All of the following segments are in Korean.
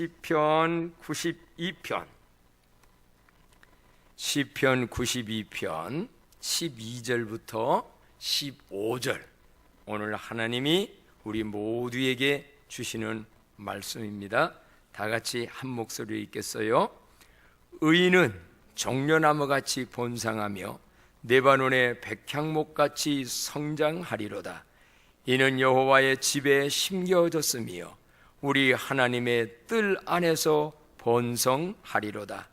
시편 92편 12절부터 15절, 오늘 하나님이 우리 모두에게 주시는 말씀입니다. 다 같이 한 목소리로 읽겠어요. 의인은 종려나무같이 번성하며 레바논의 백향목같이 성장하리로다. 이는 여호와의 집에 심겨졌으며 우리 하나님의 뜰 안에서 번성하리로다.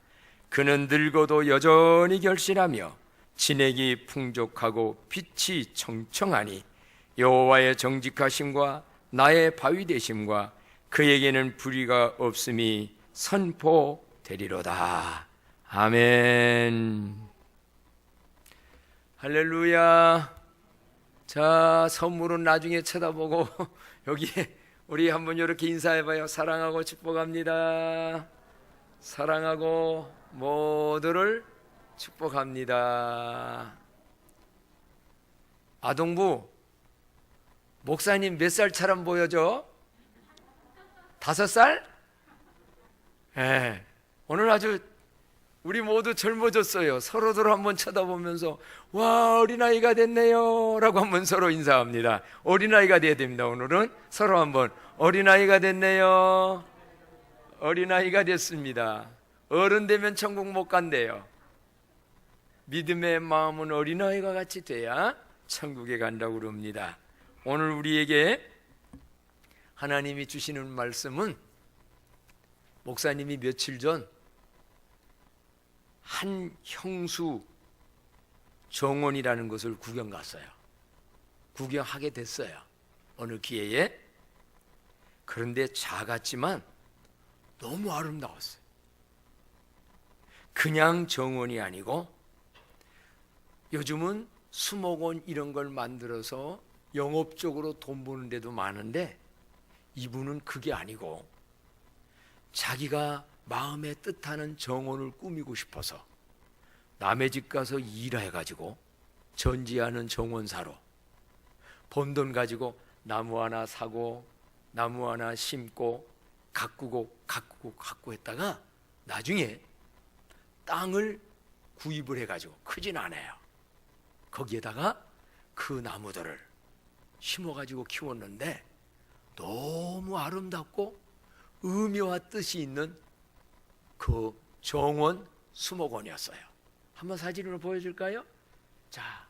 그는 늙어도 여전히 결실하며 진액이 풍족하고 빛이 청청하니 여호와의 정직하심과 나의 바위 되심과 그에게는 불의가 없음이 선포되리로다. 아멘. 할렐루야. 자, 선물은 나중에 쳐다보고 여기에 우리 한번 이렇게 인사해봐요. 사랑하고 축복합니다. 사랑하고 모두를 축복합니다. 아동부 목사님 몇 살처럼 보여줘? 5살? 네. 오늘 아주 우리 모두 젊어졌어요. 서로들 한번 쳐다보면서 와, 어린아이가 됐네요 라고 한번 서로 인사합니다. 어린아이가 돼야 됩니다. 오늘은 서로 한번 어린아이가 됐네요. 어린아이가 됐습니다. 어른 되면 천국 못 간대요. 믿음의 마음은 어린아이가 같이 돼야 천국에 간다고 그럽니다. 오늘 우리에게 하나님이 주시는 말씀은, 목사님이 며칠 전 한 형수 정원이라는 것을 구경 갔어요. 구경하게 됐어요. 어느 기회에. 그런데 작았지만 너무 아름다웠어요. 그냥 정원이 아니고 요즘은 수목원 이런 걸 만들어서 영업적으로 돈 버는 데도 많은데 이분은 그게 아니고 자기가 마음에 뜻하는 정원을 꾸미고 싶어서 남의 집 가서 일해가지고 전지하는 정원사로 번 돈 가지고 나무 하나 사고 나무 하나 심고 가꾸고 했다가 나중에 땅을 구입을 해가지고, 크진 않아요. 거기에다가 그 나무들을 심어가지고 키웠는데 너무 아름답고 의미와 뜻이 있는 그 정원 수목원이었어요. 한번 사진으로 보여줄까요? 자,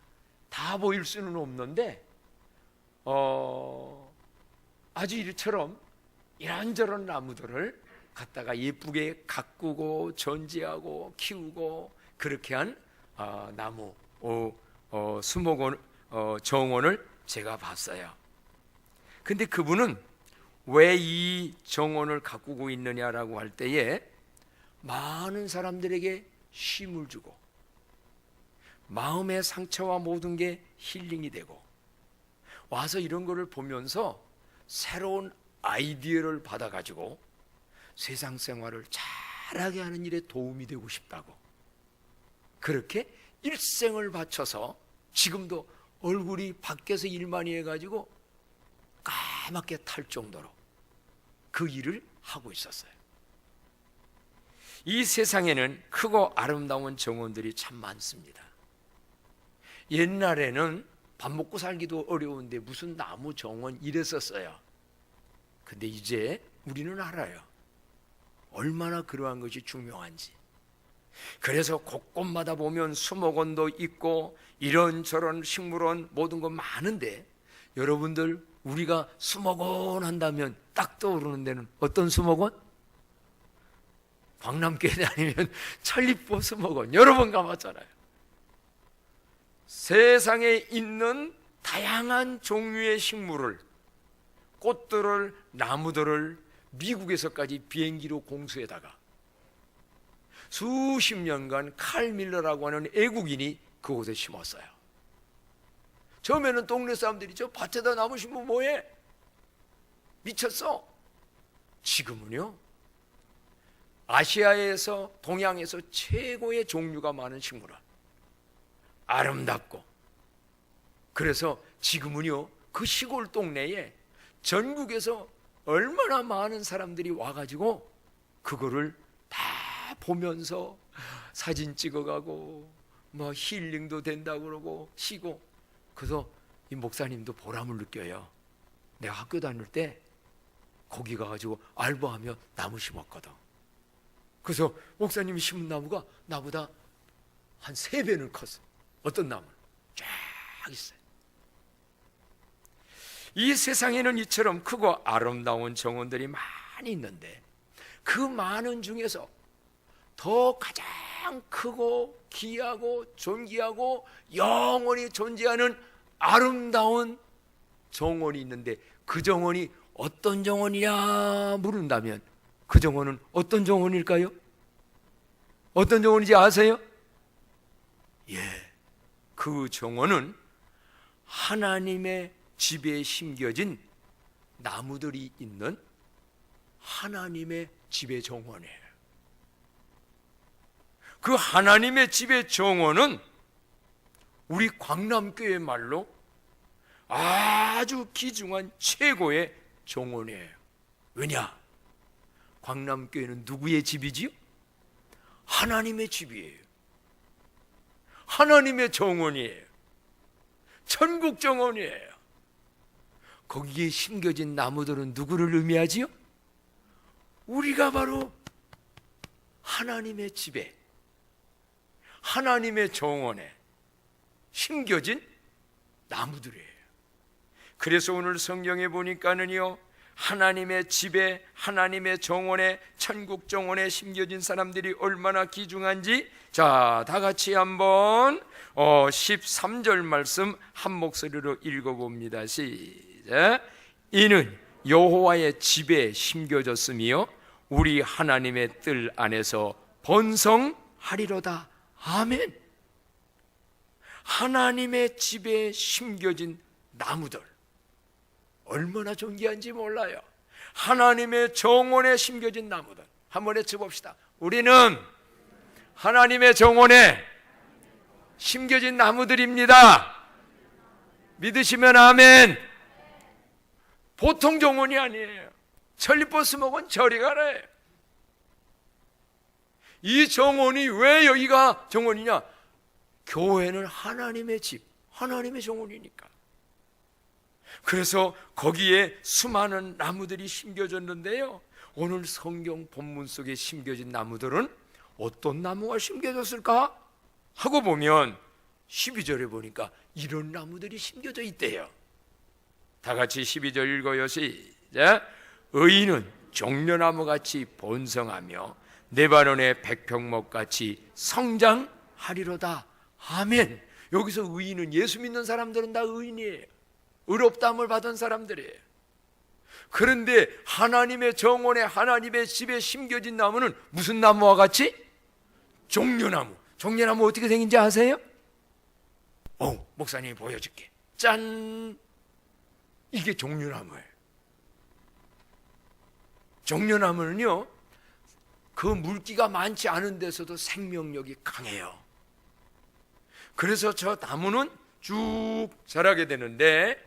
다 보일 수는 없는데 아주 이처럼 이런저런 나무들을 갖다가 예쁘게 가꾸고 전지하고 키우고 그렇게 한 나무 수목원 정원을 제가 봤어요. 근데 그분은 왜 이 정원을 가꾸고 있느냐라고 할 때에 많은 사람들에게 쉼을 주고 마음의 상처와 모든 게 힐링이 되고 와서 이런 거를 보면서 새로운 아이디어를 받아가지고 세상 생활을 잘하게 하는 일에 도움이 되고 싶다고, 그렇게 일생을 바쳐서 지금도 얼굴이 밖에서 일 많이 해가지고 까맣게 탈 정도로 그 일을 하고 있었어요. 이 세상에는 크고 아름다운 정원들이 참 많습니다. 옛날에는 밥 먹고 살기도 어려운데 무슨 나무 정원 이랬었어요. 근데 이제 우리는 알아요. 얼마나 그러한 것이 중요한지. 그래서 곳곳마다 보면 수목원도 있고 이런저런 식물원 모든 거 많은데, 여러분들 우리가 수목원 한다면 딱 떠오르는 데는 어떤 수목원? 광남교회 다니면 천리포 수목원 여러 번 가봤잖아요. 세상에 있는 다양한 종류의 식물을, 꽃들을, 나무들을 미국에서까지 비행기로 공수해다가 수십 년간 칼 밀러라고 하는 애국인이 그곳에 심었어요. 처음에는 동네 사람들이 저 밭에다 나무 심으면 뭐해? 미쳤어. 지금은요, 아시아에서 동양에서 최고의 종류가 많은 식물은 아름답고, 그래서 지금은요 그 시골 동네에 전국에서 얼마나 많은 사람들이 와가지고 그거를 다 보면서 사진 찍어가고 뭐 힐링도 된다고 그러고 쉬고. 그래서 이 목사님도 보람을 느껴요. 내가 학교 다닐 때 거기 가가지고 알바하며 나무 심었거든. 그래서 목사님이 심은 나무가 나보다 한 3배는 컸어. 어떤 나무는 쫙 있어요. 이 세상에는 이처럼 크고 아름다운 정원들이 많이 있는데 그 많은 중에서 더 가장 크고 귀하고 존귀하고 영원히 존재하는 아름다운 정원이 있는데 그 정원이 어떤 정원이냐 물은다면 그 정원은 어떤 정원일까요? 어떤 정원인지 아세요? 예, 그 정원은 하나님의 집에 심겨진 나무들이 있는 하나님의 집의 정원이에요. 그 하나님의 집의 정원은 우리 광남교회 말로 아주 귀중한 최고의 정원이에요. 왜냐? 광남교회는 누구의 집이지요? 하나님의 집이에요. 하나님의 정원이에요. 천국 정원이에요. 거기에 심겨진 나무들은 누구를 의미하지요? 우리가 바로 하나님의 집에, 하나님의 정원에 심겨진 나무들이에요. 그래서 오늘 성경에 보니까는요, 하나님의 집에, 하나님의 정원에, 천국 정원에 심겨진 사람들이 얼마나 귀중한지, 자, 다 같이 한번 13절 말씀 한 목소리로 읽어봅니다. 시작. 이는 여호와의 집에 심겨졌으며 우리 하나님의 뜰 안에서 번성하리로다. 아멘. 하나님의 집에 심겨진 나무들 얼마나 존귀한지 몰라요. 하나님의 정원에 심겨진 나무들 한번 외쳐봅시다. 우리는 하나님의 정원에 심겨진 나무들입니다. 믿으시면 아멘. 보통 정원이 아니에요. 천리버스 먹은 저리 가래. 이 정원이 왜 여기가 정원이냐? 교회는 하나님의 집, 하나님의 정원이니까. 그래서 거기에 수많은 나무들이 심겨졌는데요, 오늘 성경 본문 속에 심겨진 나무들은 어떤 나무가 심겨졌을까 하고 보면 12절에 보니까 이런 나무들이 심겨져 있대요. 다 같이 12절 읽어요. 시작. 의인은 종려나무같이 번성하며 레바논의 백평목같이 성장하리로다. 아멘. 여기서 의인은 예수 믿는 사람들은 다 의인이에요. 의롭다함을 받은 사람들이에요. 그런데 하나님의 정원에, 하나님의 집에 심겨진 나무는 무슨 나무와 같이? 종려나무. 종려나무 어떻게 생긴지 아세요? 목사님이 보여줄게. 짠! 이게 종려나무예요. 종려나무는요, 그 물기가 많지 않은 데서도 생명력이 강해요. 그래서 저 나무는 쭉 자라게 되는데,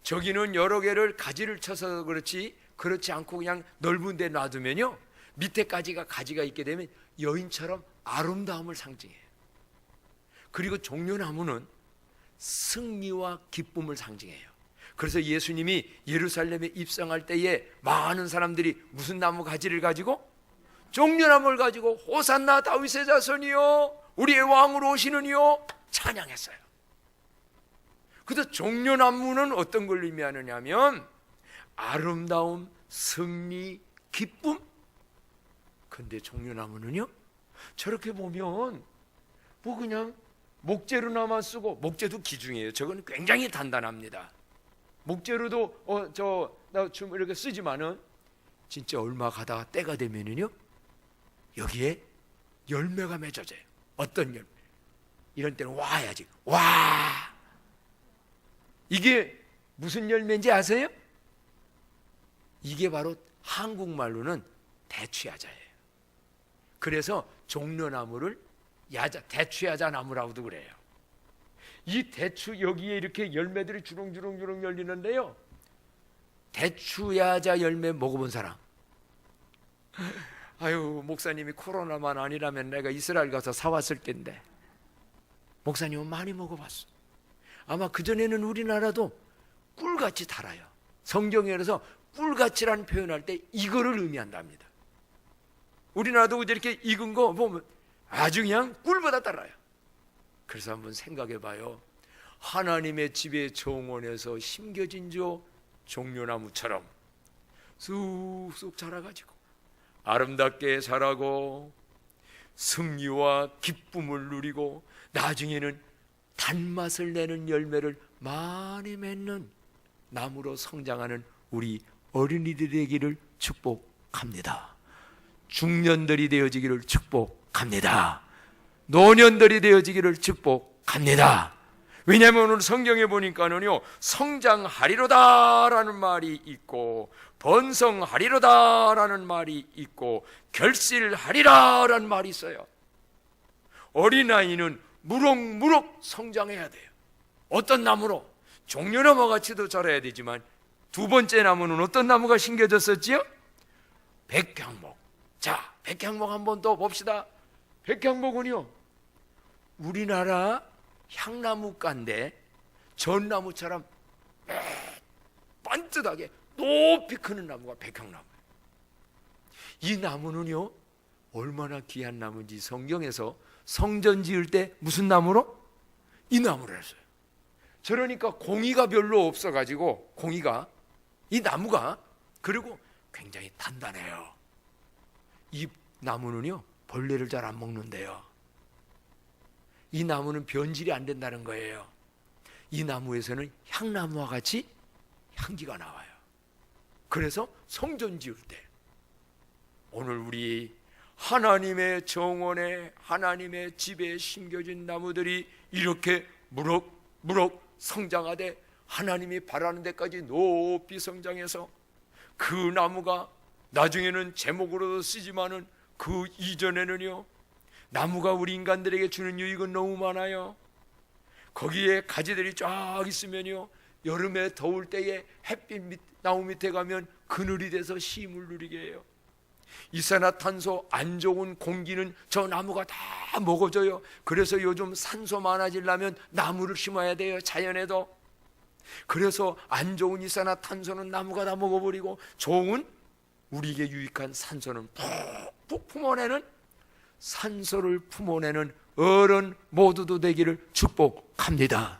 저기는 여러 개를 가지를 쳐서 그렇지 않고 그냥 넓은 데 놔두면요, 밑에까지가 가지가 있게 되면 여인처럼 아름다움을 상징해요. 그리고 종려나무는 승리와 기쁨을 상징해요. 그래서 예수님이 예루살렘에 입성할 때에 많은 사람들이 무슨 나무 가지를 가지고? 종려나무를 가지고 호산나 다윗의 자손이요 우리의 왕으로 오시느니요 찬양했어요. 그래서 종려나무는 어떤 걸 의미하느냐 하면 아름다움, 승리, 기쁨. 근데 종려나무는요, 저렇게 보면 뭐 그냥 목재로나마 쓰고, 목재도 기중이에요. 저건 굉장히 단단합니다. 목재로도 나 좀 이렇게 쓰지만은 진짜 얼마 가다가 때가 되면은요, 여기에 열매가 맺어져요. 어떤 열매? 이런 때는 와야지. 와! 이게 무슨 열매인지 아세요? 이게 바로 한국말로는 대추야자예요. 그래서 종려나무를 대추야자 나무라고도 그래요. 이 대추 여기에 이렇게 열매들이 주렁주렁 열리는데요, 대추야자 열매 먹어본 사람? 목사님이 코로나만 아니라면 내가 이스라엘 가서 사왔을 텐데 목사님은 많이 먹어봤어. 아마 그전에는 우리나라도 꿀같이 달아요. 성경에 그래서 꿀같이라는 표현할 때 이거를 의미한답니다. 우리나라도 이렇게 익은 거 보면 아주 그냥 꿀보다 달아요. 그래서 한번 생각해 봐요. 하나님의 집의 정원에서 심겨진 저 종려나무처럼 쑥쑥 자라가지고 아름답게 자라고 승리와 기쁨을 누리고 나중에는 단맛을 내는 열매를 많이 맺는 나무로 성장하는 우리 어린이들이 되기를 축복합니다. 중년들이 되어지기를 축복합니다. 노년들이 되어지기를 축복합니다. 왜냐하면 오늘 성경에 보니까는요, 성장하리로다라는 말이 있고 번성하리로다라는 말이 있고 결실하리라라는 말이 있어요. 어린아이는 무럭무럭 성장해야 돼요. 어떤 나무로? 종려나무 같이도 자라야 되지만 두 번째 나무는 어떤 나무가 심겨졌었지요? 백향목. 자, 백향목 한번 더 봅시다. 백향목은요, 우리나라 향나무가인데 전나무처럼 반듯하게 높이 크는 나무가 백향나무예요. 이 나무는요, 얼마나 귀한 나무인지 성경에서 성전 지을 때 무슨 나무로? 이 나무를 했어요. 그러니까 공이가 별로 없어가지고 공이가 이 나무가 그리고 굉장히 단단해요. 이 나무는요 벌레를 잘 안 먹는데요. 이 나무는 변질이 안 된다는 거예요. 이 나무에서는 향나무와 같이 향기가 나와요. 그래서 성전 지을 때 오늘 우리 하나님의 정원에 하나님의 집에 심겨진 나무들이 이렇게 무럭무럭 성장하되 하나님이 바라는 데까지 높이 성장해서 그 나무가 나중에는 제목으로도 쓰지만은 그 이전에는요, 나무가 우리 인간들에게 주는 유익은 너무 많아요. 거기에 가지들이 쫙 있으면요, 여름에 더울 때에 햇빛 나무 밑에 가면 그늘이 돼서 쉼을 누리게 해요. 이산화탄소 안 좋은 공기는 저 나무가 다 먹어줘요. 그래서 요즘 산소 많아지려면 나무를 심어야 돼요. 자연에도. 그래서 안 좋은 이산화탄소는 나무가 다 먹어버리고 좋은 우리에게 유익한 산소는 푹푹 품어내는, 산소를 품어내는 어른 모두도 되기를 축복합니다.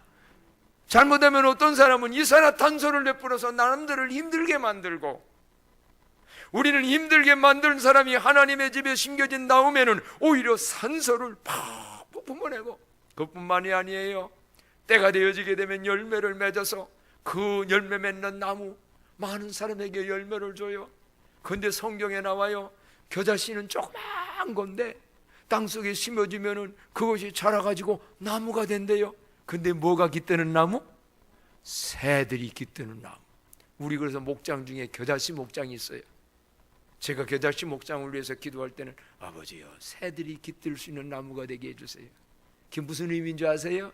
잘못하면 어떤 사람은 이산화탄소를 내뿜어서 남들을 힘들게 만들고, 우리는 힘들게 만든 사람이 하나님의 집에 심겨진 다음에는 오히려 산소를 푹푹 품어내고, 그뿐만이 아니에요. 때가 되어지게 되면 열매를 맺어서 그 열매 맺는 나무 많은 사람에게 열매를 줘요. 그런데 성경에 나와요, 겨자씨는 조그만 건데 땅속에 심어지면은 그것이 자라가지고 나무가 된대요. 근데 뭐가 깃드는 나무? 새들이 깃드는 나무. 우리 그래서 목장 중에 겨자씨 목장이 있어요. 제가 겨자씨 목장을 위해서 기도할 때는 아버지요, 새들이 깃들 수 있는 나무가 되게 해주세요. 그게 무슨 의미인 줄 아세요?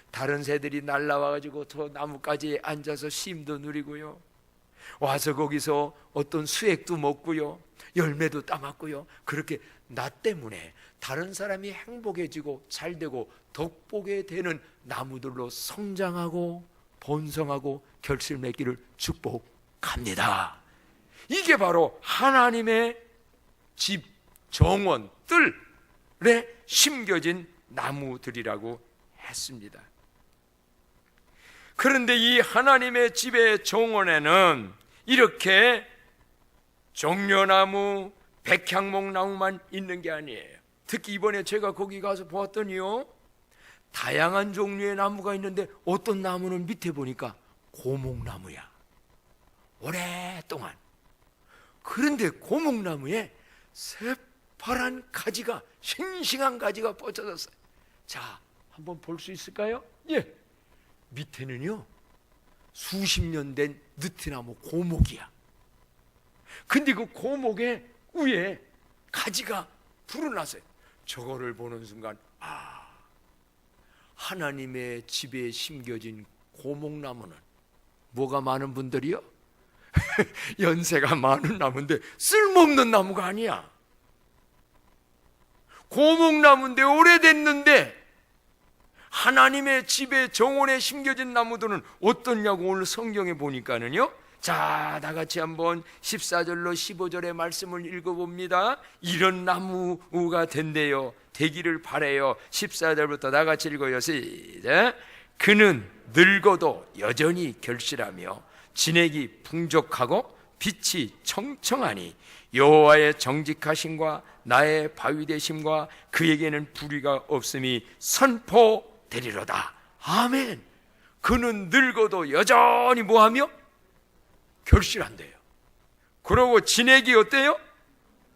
다른 새들이 날라와가지고 저 나무까지 앉아서 쉼도 누리고요, 와서 거기서 어떤 수액도 먹고요, 열매도 따먹고요, 그렇게 나 때문에 다른 사람이 행복해지고 잘되고 덕보게 되는 나무들로 성장하고 번성하고 결실 맺기를 축복합니다. 이게 바로 하나님의 집 정원 뜰에 심겨진 나무들이라고 했습니다. 그런데 이 하나님의 집의 정원에는 이렇게 종려나무, 백향목나무만 있는 게 아니에요. 특히 이번에 제가 거기 가서 보았더니요, 다양한 종류의 나무가 있는데 어떤 나무는 밑에 보니까 고목나무야, 오랫동안. 그런데 고목나무에 새파란 가지가, 싱싱한 가지가 뻗쳐졌어요. 자, 한번 볼 수 있을까요? 예. 밑에는요, 수십 년 된 느티나무 고목이야. 근데 그 고목의 위에 가지가 불어났어요. 저거를 보는 순간, 아, 하나님의 집에 심겨진 고목나무는 뭐가 많은 분들이요? 연세가 많은 나무인데 쓸모없는 나무가 아니야. 고목나무인데 오래됐는데 하나님의 집에 정원에 심겨진 나무들은 어떻냐고 오늘 성경에 보니까는요. 자, 다같이 한번 14절로 15절의 말씀을 읽어봅니다. 이런 나무가 된대요. 되기를 바래요. 14절부터 다같이 읽어요. 시작. 그는 늙어도 여전히 결실하며 진액이 풍족하고 빛이 청청하니 여호와의 정직하심과 나의 바위 되심과 그에게는 불의가 없음이 선포되리로다. 아멘. 그는 늙어도 여전히 뭐하며? 결실한대요. 그리고 진액이 어때요?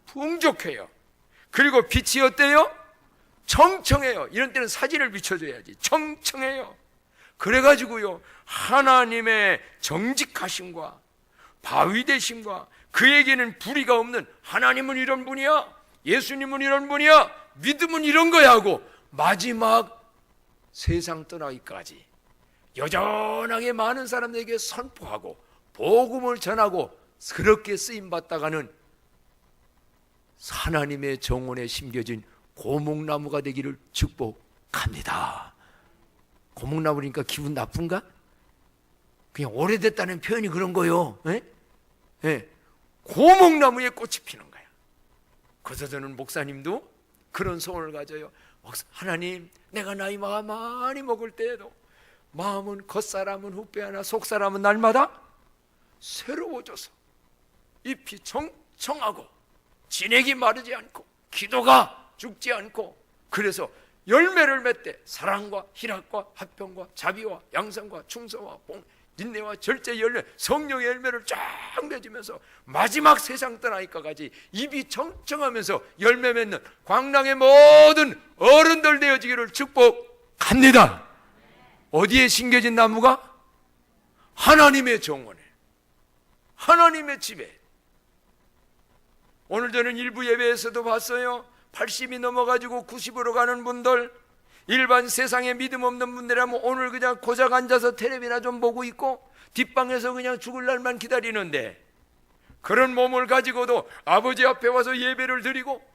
풍족해요. 그리고 빛이 어때요? 청청해요. 이런 때는 사진을 비춰줘야지. 청청해요. 그래가지고요, 하나님의 정직하심과 바위 되심과 그에게는 불의가 없는, 하나님은 이런 분이야, 예수님은 이런 분이야, 믿음은 이런 거야 하고 마지막 세상 떠나기까지 여전하게 많은 사람들에게 선포하고 복음을 전하고 그렇게 쓰임받다가는 하나님의 정원에 심겨진 고목나무가 되기를 축복합니다. 고목나무니까 기분 나쁜가? 그냥 오래됐다는 표현이 그런 거요. 고목나무에 꽃이 피는 거야. 그래서 저는 목사님도 그런 소원을 가져요. 하나님, 내가 나이가 많이 먹을 때에도 마음은 겉사람은 후패하나 속사람은 날마다 새로워져서 잎이 청청하고 진액이 마르지 않고 기도가 죽지 않고, 그래서 열매를 맺되 사랑과 희락과 화평과 자비와 양선과 충성과 인내와 절제 열매, 성령의 열매를 쫙 맺으면서 마지막 세상 떠나기까지 입이 청청하면서 열매 맺는 광랑의 모든 어른들 되어지기를 축복합니다. 어디에 심겨진 나무가? 하나님의 정원에, 하나님의 집에. 오늘 저는 일부 예배에서도 봤어요. 80이 넘어가지고 90으로 가는 분들, 일반 세상에 믿음 없는 분들이라면 오늘 그냥 고작 앉아서 텔레비나 좀 보고 있고 뒷방에서 그냥 죽을 날만 기다리는데, 그런 몸을 가지고도 아버지 앞에 와서 예배를 드리고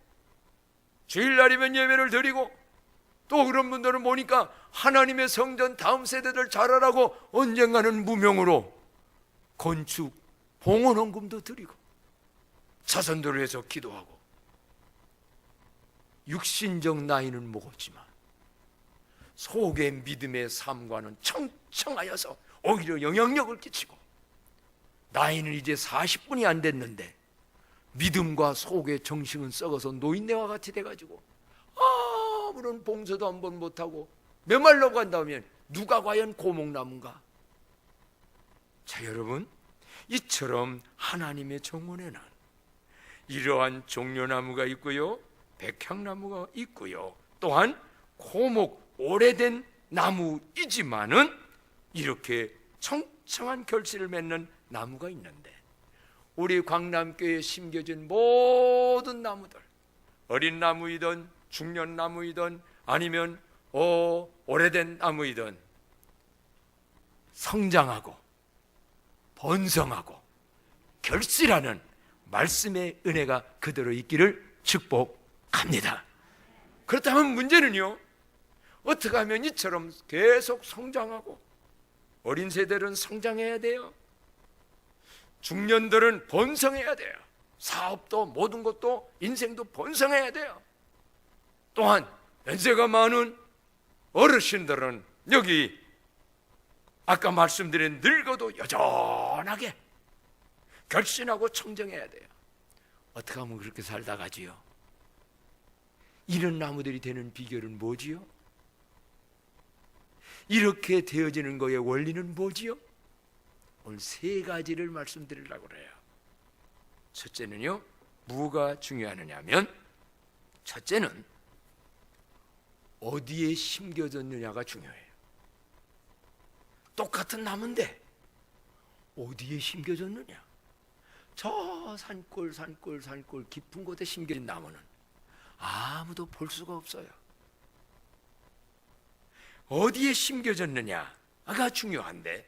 주일날이면 예배를 드리고, 또 그런 분들은 보니까 하나님의 성전 다음 세대들 잘하라고 언젠가는 무명으로 건축 봉헌헌금도 드리고 자선들을 해서 기도하고, 육신적 나이는 먹었지만 속의 믿음의 삶과는 청청하여서 오히려 영향력을 끼치고, 나이는 이제 40분이 안 됐는데 믿음과 속의 정신은 썩어서 노인네와 같이 돼가지고 아무런 봉사도 한 번 못하고 메말라 간다면 누가 과연 고목나무인가? 자, 여러분, 이처럼 하나님의 정원에는 이러한 종려나무가 있고요, 백향나무가 있고요, 또한 고목, 오래된 나무이지만은 이렇게 청청한 결실을 맺는 나무가 있는데, 우리 광남교회에 심겨진 모든 나무들, 어린 나무이든 중년 나무이든 아니면 오래된 나무이든 성장하고 번성하고 결실하는 말씀의 은혜가 그대로 있기를 축복합니다. 그렇다면 문제는요, 어떻게 하면 이처럼 계속 성장하고, 어린 세대는 성장해야 돼요. 중년들은 번성해야 돼요. 사업도 모든 것도 인생도 번성해야 돼요. 또한 연세가 많은 어르신들은 여기 아까 말씀드린 늙어도 여전하게 결신하고 청정해야 돼요. 어떻게 하면 그렇게 살다 가지요? 이런 나무들이 되는 비결은 뭐지요? 이렇게 되어지는 거의 원리는 뭐지요? 오늘 세 가지를 말씀드리려고 그래요. 첫째는요, 뭐가 중요하느냐 하면, 첫째는 어디에 심겨졌느냐가 중요해요. 똑같은 나무인데 어디에 심겨졌느냐? 저 산골 깊은 곳에 심겨진 나무는 아무도 볼 수가 없어요. 어디에 심겨졌느냐가 중요한데,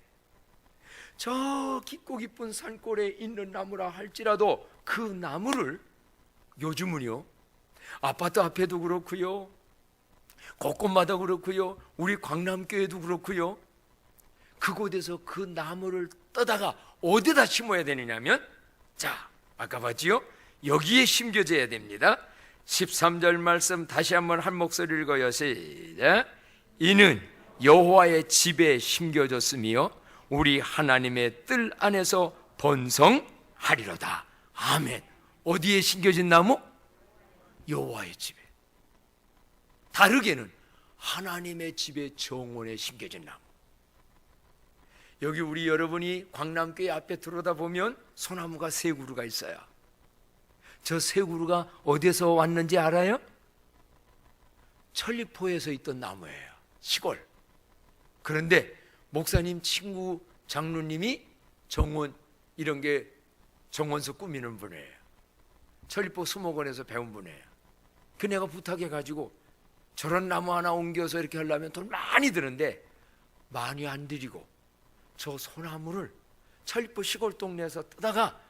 저 깊고 깊은 산골에 있는 나무라 할지라도 그 나무를 요즘은요 아파트 앞에도 그렇고요, 곳곳마다 그렇고요, 우리 광남교회도 그렇고요. 그곳에서 그 나무를 떠다가 어디다 심어야 되느냐면, 자, 아까 봤지요? 여기에 심겨져야 됩니다. 13절 말씀 다시 한번 한 목소리 읽어요. 시작. 이는 여호와의 집에 심겨졌으며 우리 하나님의 뜰 안에서 번성하리로다. 아멘. 어디에 심겨진 나무? 여호와의 집에. 다르게는 하나님의 집의 정원에 심겨진 나무. 여기 우리 여러분이 광남교회 앞에 들어다보면 소나무가 세 그루가 있어요. 저 세 그루가 어디서 왔는지 알아요? 천리포에서 있던 나무예요. 시골. 그런데 목사님 친구 장로님이 정원, 이런 게 정원서 꾸미는 분이에요. 천리포 수목원에서 배운 분이에요. 그 내가 부탁해가지고 저런 나무 하나 옮겨서 이렇게 하려면 돈 많이 드는데 많이 안 들이고 저 소나무를 천리포 시골 동네에서 뜨다가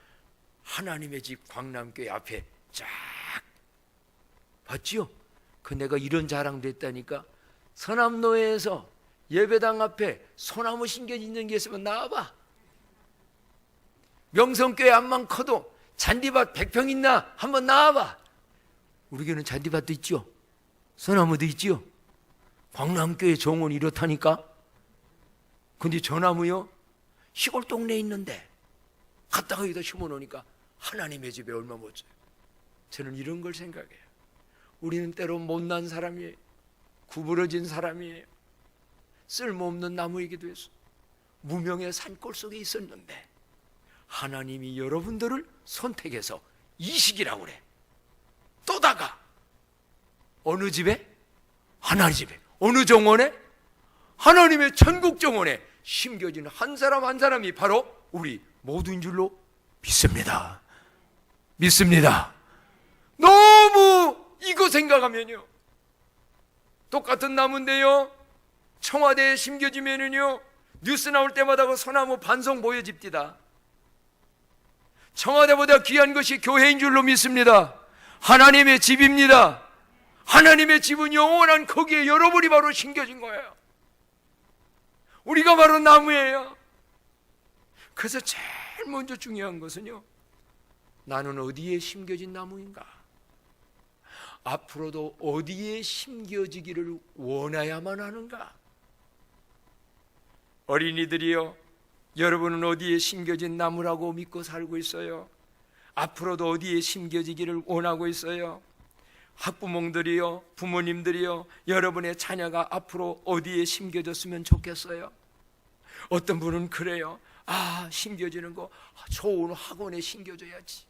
하나님의 집 광남교회 앞에 쫙 봤지요? 그 내가 이런 자랑도 했다니까. 서남노회에서 예배당 앞에 소나무 심겨진 게 있으면 나와봐. 명성교회 앞만 커도 잔디밭 100평 있나? 한번 나와봐. 우리 교회는 잔디밭도 있죠, 소나무도 있지요. 광남교회 정원이 이렇다니까. 근데 저 나무요, 시골 동네에 있는데 갔다가 여기다 심어놓으니까 하나님의 집에 얼마 못 줘요. 저는 이런 걸 생각해요. 우리는 때로 못난 사람이에요. 구부러진 사람이에요. 쓸모없는 나무이기도 해서 무명의 산골 속에 있었는데 하나님이 여러분들을 선택해서 이식이라고 그래. 또다가 어느 집에? 하나님 집에. 어느 정원에? 하나님의 천국 정원에 심겨진 한 사람 한 사람이 바로 우리 모두인 줄로 믿습니다. 믿습니다. 너무 이거 생각하면요, 똑같은 나무인데요, 청와대에 심겨지면은요 뉴스 나올 때마다 그 소나무 반송 보여집니다. 청와대보다 귀한 것이 교회인 줄로 믿습니다. 하나님의 집입니다. 하나님의 집은 영원한 거기에 여러분이 바로 심겨진 거예요. 우리가 바로 나무예요. 그래서 제일 먼저 중요한 것은요, 나는 어디에 심겨진 나무인가? 앞으로도 어디에 심겨지기를 원해야만 하는가? 어린이들이요, 여러분은 어디에 심겨진 나무라고 믿고 살고 있어요? 앞으로도 어디에 심겨지기를 원하고 있어요? 학부모들이요, 부모님들이요, 여러분의 자녀가 앞으로 어디에 심겨졌으면 좋겠어요? 어떤 분은 그래요. 심겨지는 거 좋은 학원에 심겨줘야지,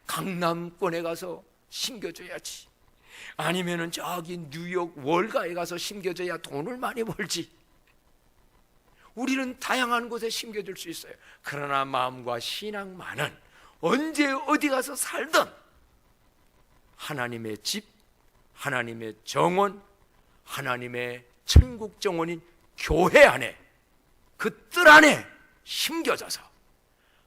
강남권에 가서 심겨줘야지, 아니면은 저기 뉴욕 월가에 가서 심겨줘야 돈을 많이 벌지. 우리는 다양한 곳에 심겨질 수 있어요. 그러나 마음과 신앙만은 언제 어디 가서 살든 하나님의 집, 하나님의 정원, 하나님의 천국 정원인 교회 안에, 그 뜰 안에 심겨져서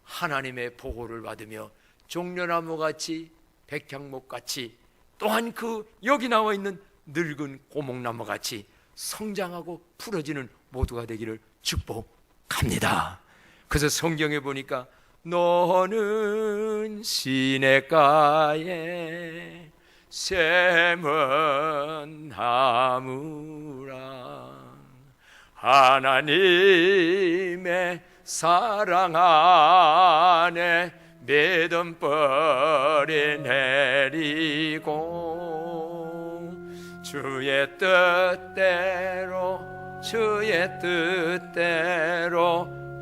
하나님의 보호를 받으며 종려나무같이, 백향목같이, 또한 그 여기 나와 있는 늙은 고목나무같이 성장하고 풀어지는 모두가 되기를 축복합니다. 그래서 성경에 보니까 너는 시냇가에 샘은 나무라, 하나님의 사랑 안에 믿음벌이 내리고 주의 뜻대로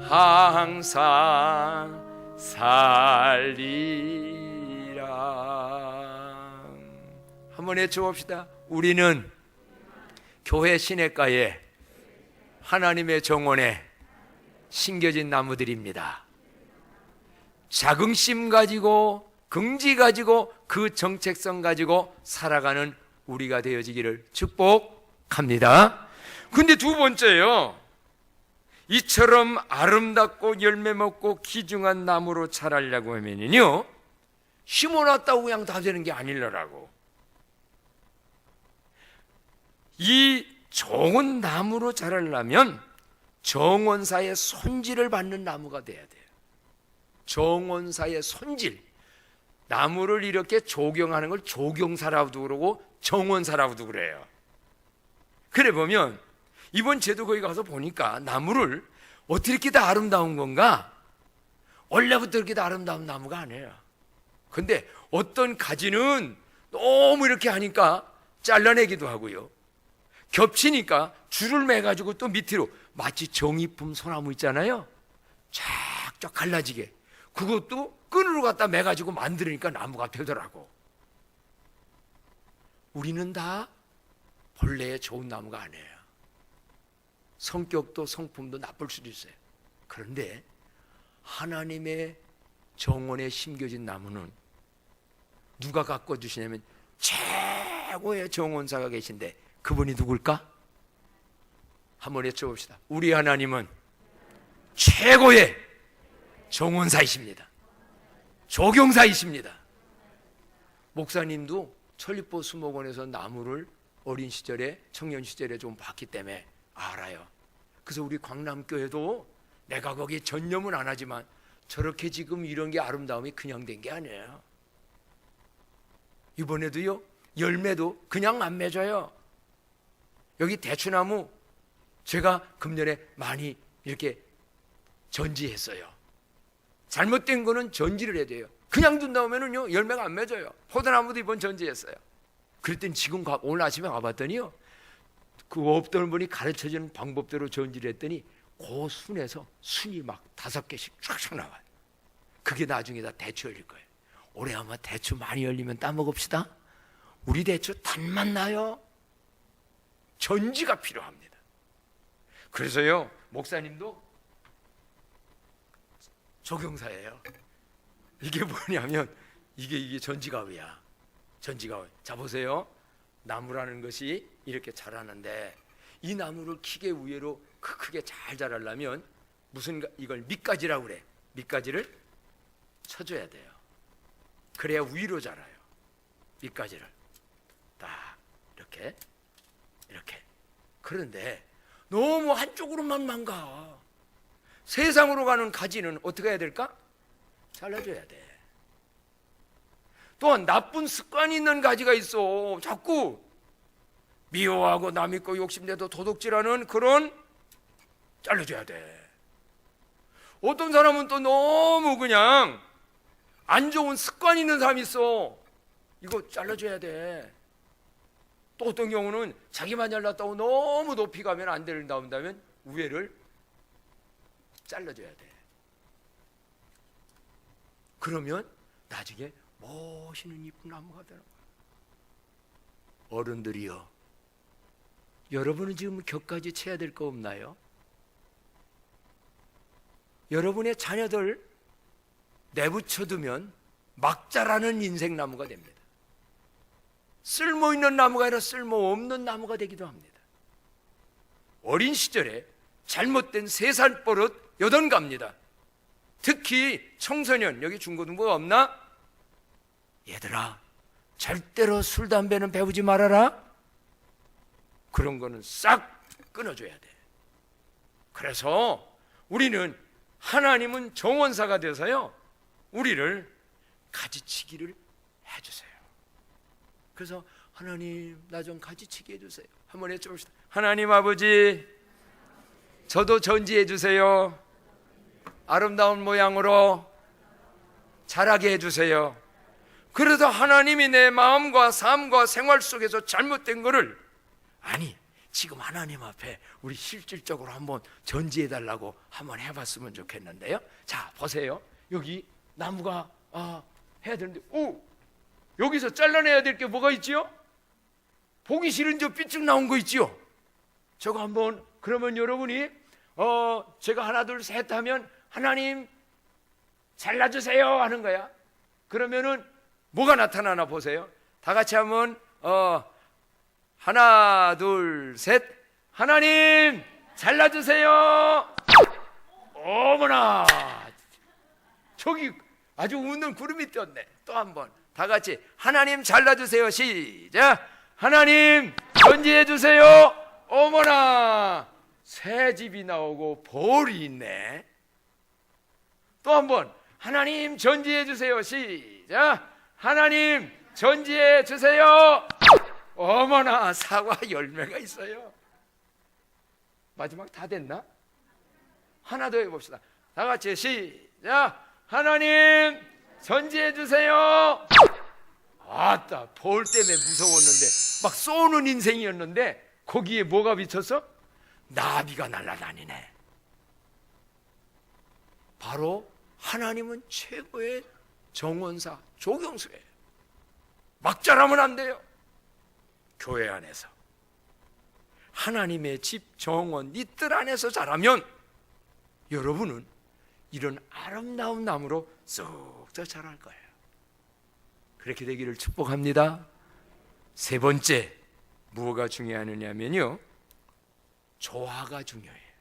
항상 살리라. 한번 외쳐봅시다. 우리는 교회 시냇가에 하나님의 정원에 심겨진 나무들입니다. 자긍심 가지고, 긍지 가지고, 그 정체성 가지고 살아가는 우리가 되어지기를 축복합니다. 근데 두 번째요, 이처럼 아름답고 열매 먹고 귀중한 나무로 자라려고 하면요, 심어놨다고 그냥 다 되는 게 아니라고. 이 좋은 나무로 자라려면 정원사의 손질을 받는 나무가 돼야 돼요. 정원사의 손질. 나무를 이렇게 조경하는 걸 조경사라고도 그러고 정원사라고도 그래요. 그래 보면 이번 제도 거기 가서 보니까 나무를 어떻게 이렇게 다 아름다운 건가? 원래부터 이렇게 다 아름다운 나무가 아니에요. 근데 어떤 가지는 너무 이렇게 하니까 잘라내기도 하고요, 겹치니까 줄을 매가지고 또 밑으로 마치 정이품 소나무 있잖아요, 쫙쫙 갈라지게 그것도 끈으로 갖다 매가지고 만들으니까 나무가 되더라고. 우리는 다 본래의 좋은 나무가 아니에요. 성격도 성품도 나쁠 수도 있어요. 그런데 하나님의 정원에 심겨진 나무는 누가 가꿔 주시냐면 최고의 정원사가 계신데 그분이 누굴까? 한번 외쳐봅시다. 우리 하나님은 최고의 정원사이십니다. 조경사이십니다. 목사님도 천리포 수목원에서 나무를 어린 시절에, 청년 시절에 좀 봤기 때문에 알아요. 그래서 우리 광남교회도 내가 거기에 전념은 안 하지만 저렇게 지금 이런 게 아름다움이 그냥 된 게 아니에요. 이번에도요, 열매도 그냥 안 맺어요. 여기 대추나무 제가 금년에 많이 이렇게 전지했어요. 잘못된 거는 전지를 해야 돼요. 그냥 둔 다음에는요 열매가 안 맺어요. 포도나무도 이번 전지했어요. 그랬더니 지금 오늘 아침에 가봤더니요, 그 없던 분이 가르쳐주는 방법대로 전지를 했더니 그 순에서 순이 막 5개씩 쫙쫙 나와요. 그게 나중에 다 대추 열릴 거예요. 올해 아마 대추 많이 열리면 따먹읍시다. 우리 대추 단맛 나요. 전지가 필요합니다. 그래서요, 목사님도 조경사예요. 이게 뭐냐면 이게 전지가위야. 전지가위. 자 보세요. 나무라는 것이 이렇게 자라는데 이 나무를 키게 위로 크게 잘 자라려면 무슨, 이걸 밑가지라고 그래. 밑가지를 쳐줘야 돼요. 그래야 위로 자라요. 밑가지를 딱 이렇게 이렇게. 그런데 너무 한쪽으로만 가. 세상으로 가는 가지는 어떻게 해야 될까? 잘라줘야 돼. 또한 나쁜 습관이 있는 가지가 있어. 자꾸 미워하고 남 있고 욕심내도 도둑질하는 그런, 잘라줘야 돼. 어떤 사람은 또 너무 그냥 안 좋은 습관 있는 사람이 있어. 이거 잘라줘야 돼. 또 어떤 경우는 자기만 잘났다고 너무 높이 가면 안 된다면 위에를 잘라줘야 돼. 그러면 나중에 멋있는 이쁜 나무가 되는 거야. 어른들이요, 여러분은 지금 격까지 쳐야 될 거 없나요? 여러분의 자녀들 내붙여두면 막 자라는 인생나무가 됩니다. 쓸모있는 나무가 아니라 쓸모없는 나무가 되기도 합니다. 어린 시절에 잘못된 세살 버릇 여던갑니다. 특히 청소년, 여기 중고등부가 없나? 얘들아, 절대로 술, 담배는 배우지 말아라. 그런 거는 싹 끊어줘야 돼. 그래서 우리는, 하나님은 정원사가 돼서요, 우리를 가지치기를 해주세요. 그래서 하나님, 나 좀 가지치기 해주세요. 한번 해봅시다. 하나님 아버지, 저도 전지해 주세요. 아름다운 모양으로 자라게 해주세요. 그래서 하나님이 내 마음과 삶과 생활 속에서 잘못된 거를, 아니 지금 하나님 앞에 우리 실질적으로 한번 전지해 달라고 한번 해봤으면 좋겠는데요. 자 보세요. 여기 나무가 해야 되는데, 여기서 잘라내야 될 게 뭐가 있지요? 보기 싫은 저 삐쭉 나온 거 있지요? 저거 한번, 그러면 여러분이 제가 하나 둘 셋 하면 하나님 잘라주세요 하는 거야. 그러면은 뭐가 나타나나 보세요. 다 같이 한번 하나 둘 셋, 하나님 잘라주세요. 어머나, 저기 아주 웃는 구름이 떴네. 또 한번 다 같이 하나님 잘라주세요. 시작. 하나님 전지해 주세요. 어머나, 새 집이 나오고 벌이 있네. 또 한번 하나님 전지해 주세요. 시작. 하나님 전지해 주세요. 어머나, 사과 열매가 있어요. 마지막 다 됐나? 하나 더 해봅시다. 다 같이 시작. 하나님 전지해 주세요. 아따, 벌 때문에 무서웠는데 막 쏘는 인생이었는데 거기에 뭐가 비쳤어? 나비가 날아다니네. 바로 하나님은 최고의 정원사, 조경수예요. 막 자라면 안 돼요. 교회 안에서 하나님의 집 정원 이 뜰 안에서 자라면 여러분은 이런 아름다운 나무로 쑥쑥 자랄 거예요. 그렇게 되기를 축복합니다. 세 번째, 무엇가 중요하느냐면요, 조화가 중요해요.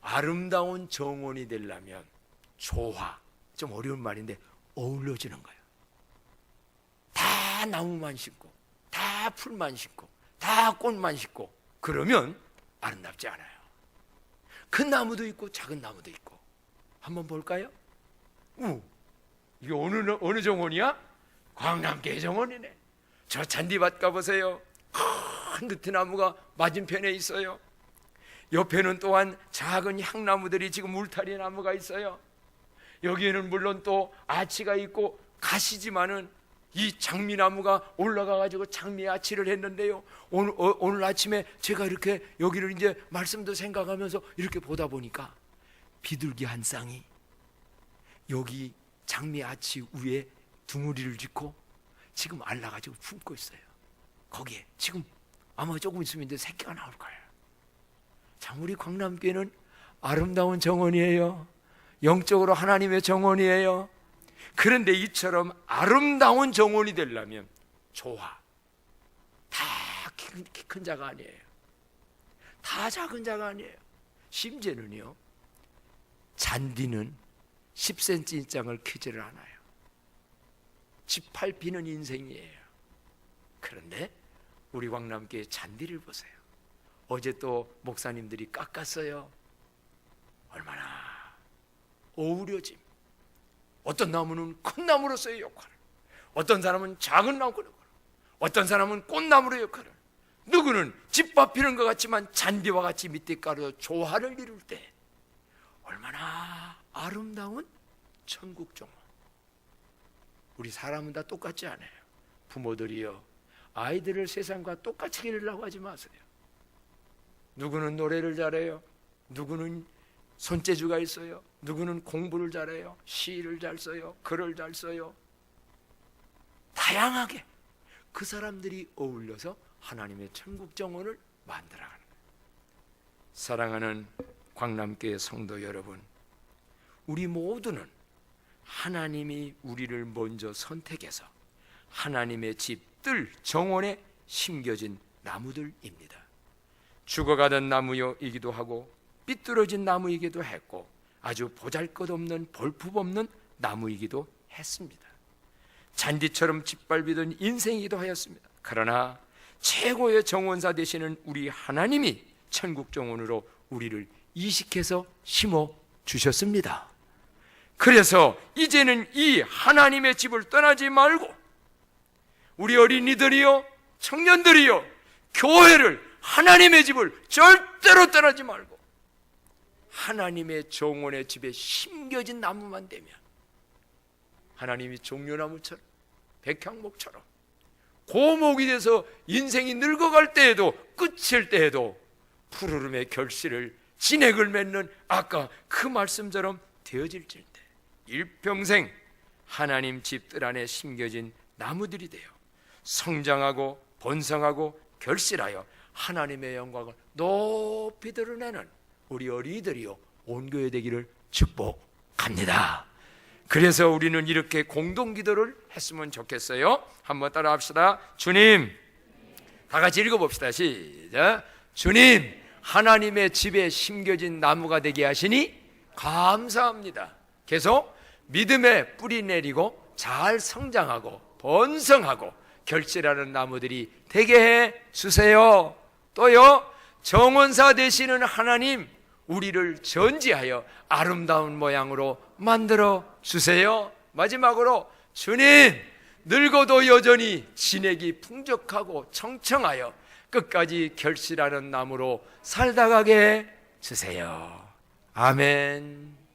아름다운 정원이 되려면 조화, 좀 어려운 말인데 어우러지는 거예요. 다 나무만 심고 다 풀만 심고 다 꽃만 심고 그러면 아름답지 않아요. 큰 나무도 있고 작은 나무도 있고. 한번 볼까요? 이게 어느 정원이야? 광남계 정원이네. 저 잔디밭 가보세요. 큰 느티나무가 맞은편에 있어요. 옆에는 또한 작은 향나무들이 지금 울타리 나무가 있어요. 여기에는 물론 또 아치가 있고 가시지만은 이 장미나무가 올라가가지고 장미아치를 했는데요. 오늘 아침에 제가 이렇게 여기를 이제 말씀도 생각하면서 이렇게 보다 보니까 비둘기 한 쌍이 여기 장미아치 위에 둥우리를 짓고 지금 알라가지고 품고 있어요. 거기에 지금 아마 조금 있으면 이제 새끼가 나올 거예요. 참, 우리 광남교회는 아름다운 정원이에요. 영적으로 하나님의 정원이에요. 그런데 이처럼 아름다운 정원이 되려면 조화, 다 키 큰 자가 아니에요. 다 작은 자가 아니에요. 심지어는요, 잔디는 10cm 이상을 키지를 않아요. 지팔 비는 인생이에요. 그런데 우리 광남교회 잔디를 보세요. 어제 또 목사님들이 깎았어요. 얼마나 어우러짐. 어떤 나무는 큰 나무로서의 역할을, 어떤 사람은 작은 나무로 역할을, 어떤 사람은 꽃나무로 역할을, 누구는 집밥 피는 것 같지만 잔디와 같이 밑에 깔아 조화를 이룰 때 얼마나 아름다운 천국 정원. 우리 사람은 다 똑같지 않아요. 부모들이요, 아이들을 세상과 똑같이 기르려고 하지 마세요. 누구는 노래를 잘해요. 누구는 손재주가 있어요. 누구는 공부를 잘해요. 시를 잘 써요. 글을 잘 써요. 다양하게 그 사람들이 어울려서 하나님의 천국 정원을 만들어가는 거예요. 사랑하는 광남교회 성도 여러분, 우리 모두는 하나님이 우리를 먼저 선택해서 하나님의 집, 뜰, 정원에 심겨진 나무들입니다. 죽어가던 나무이기도 하고 삐뚤어진 나무이기도 했고 아주 보잘것없는 볼품없는 나무이기도 했습니다. 잔디처럼 짓밟히던 인생이기도 하였습니다. 그러나 최고의 정원사 되시는 우리 하나님이 천국 정원으로 우리를 이식해서 심어 주셨습니다. 그래서 이제는 이 하나님의 집을 떠나지 말고 우리 어린이들이요, 청년들이요, 교회를, 하나님의 집을 절대로 떠나지 말고 하나님의 정원의 집에 심겨진 나무만 되면 하나님이 종려나무처럼 백향목처럼 고목이 돼서 인생이 늙어갈 때에도, 끝일 때에도 푸르름의 결실을, 진액을 맺는 아까 그 말씀처럼 되어질 때 일평생 하나님 집들 안에 심겨진 나무들이 되어 성장하고 번성하고 결실하여 하나님의 영광을 높이 드러내는 우리 어린이들이요, 온 교회 되기를 축복합니다. 그래서 우리는 이렇게 공동기도를 했으면 좋겠어요. 한번 따라 합시다. 주님, 다 같이 읽어봅시다. 시작. 주님, 하나님의 집에 심겨진 나무가 되게 하시니 감사합니다. 계속 믿음의 뿌리 내리고 잘 성장하고 번성하고 결실하는 나무들이 되게 해 주세요. 또요, 정원사 되시는 하나님, 우리를 전지하여 아름다운 모양으로 만들어 주세요. 마지막으로, 주님, 늙어도 여전히 진액이 풍족하고 청청하여 끝까지 결실하는 나무로 살다 가게 해 주세요. 아멘.